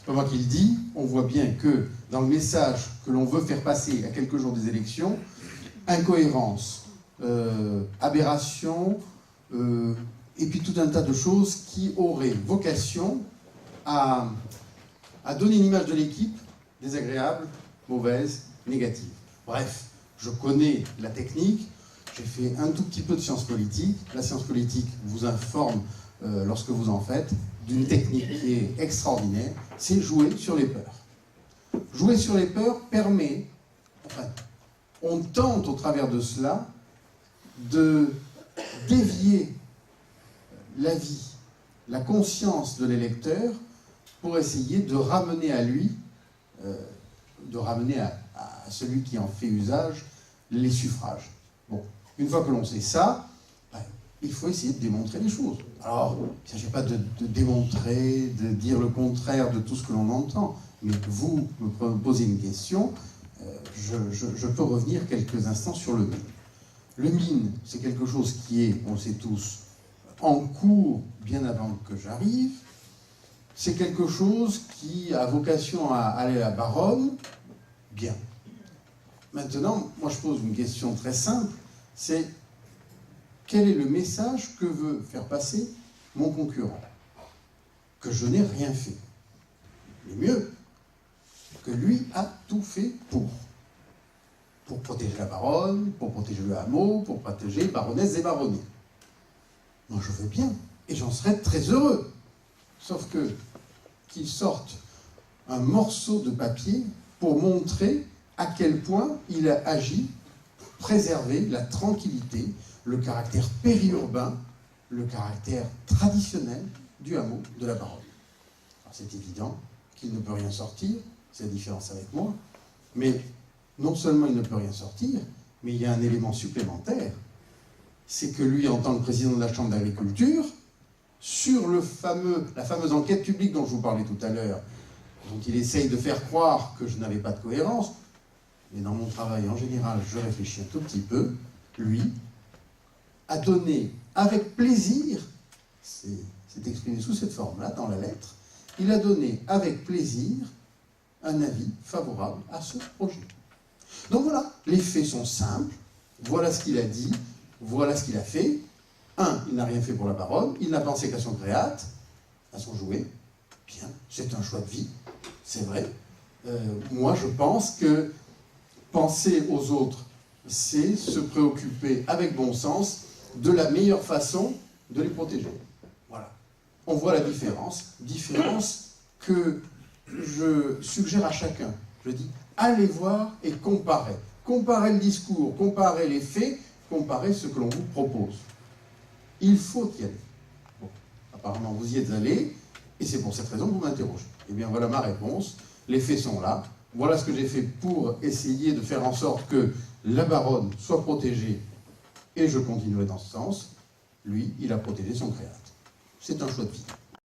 pas moi qui le dis, on voit bien que dans le message que l'on veut faire passer à quelques jours des élections, incohérence, aberration, et puis tout un tas de choses qui auraient vocation à donner une image de l'équipe désagréable, mauvaise, négative. Bref, je connais la technique, j'ai fait un tout petit peu de sciences politiques. La science politique vous informe, lorsque vous en faites, d'une technique qui est extraordinaire, c'est jouer sur les peurs. Jouer sur les peurs permet, enfin, on tente au travers de cela de dévier la vie, la conscience de l'électeur pour essayer de ramener à lui, de ramener à celui qui en fait usage, les suffrages. Bon, une fois que l'on sait ça, il faut essayer de démontrer les choses. Alors, il ne s'agit pas de démontrer, de dire le contraire de tout ce que l'on entend, mais vous me posez une question, je peux revenir quelques instants sur le mine. Le mine, c'est quelque chose qui est, on le sait tous, en cours bien avant que j'arrive. C'est quelque chose qui a vocation à aller à la baronne. Bien. Maintenant, moi je pose une question très simple, c'est quel est le message que veut faire passer mon concurrent? Que je n'ai rien fait. Mais mieux, que lui a tout fait pour protéger la baronne, pour protéger le hameau, pour protéger baronnesses et baronnets. Moi je veux bien, et j'en serais très heureux. Sauf que qu'il sorte un morceau de papier pour montrer à quel point il a agi pour préserver la tranquillité, le caractère périurbain, le caractère traditionnel du hameau de la baronne. Alors c'est évident qu'il ne peut rien sortir, c'est la différence avec moi, mais non seulement il ne peut rien sortir, mais il y a un élément supplémentaire, c'est que lui, en tant que président de la Chambre d'agriculture, sur la fameuse enquête publique dont je vous parlais tout à l'heure, dont il essaye de faire croire que je n'avais pas de cohérence, mais dans mon travail en général, je réfléchis un tout petit peu, lui a donné avec plaisir, c'est exprimé sous cette forme-là, dans la lettre, il a donné avec plaisir un avis favorable à ce projet. Donc voilà, les faits sont simples, voilà ce qu'il a dit, voilà ce qu'il a fait. Il n'a rien fait pour la baronne, il n'a pensé qu'à son créate, à son jouet. Bien, c'est un choix de vie, c'est vrai. Moi, je pense que penser aux autres, c'est se préoccuper avec bon sens de la meilleure façon de les protéger. Voilà. On voit la différence que je suggère à chacun. Je dis, allez voir et comparez. Comparez le discours, comparez les faits, comparez ce que l'on vous propose. Il faut y aller. Bon, apparemment, vous y êtes allé, et c'est pour cette raison que vous m'interrogez. Eh bien, voilà ma réponse. Les faits sont là. Voilà ce que j'ai fait pour essayer de faire en sorte que la baronne soit protégée, et je continuerai dans ce sens. Lui, il a protégé son créate. C'est un choix de vie.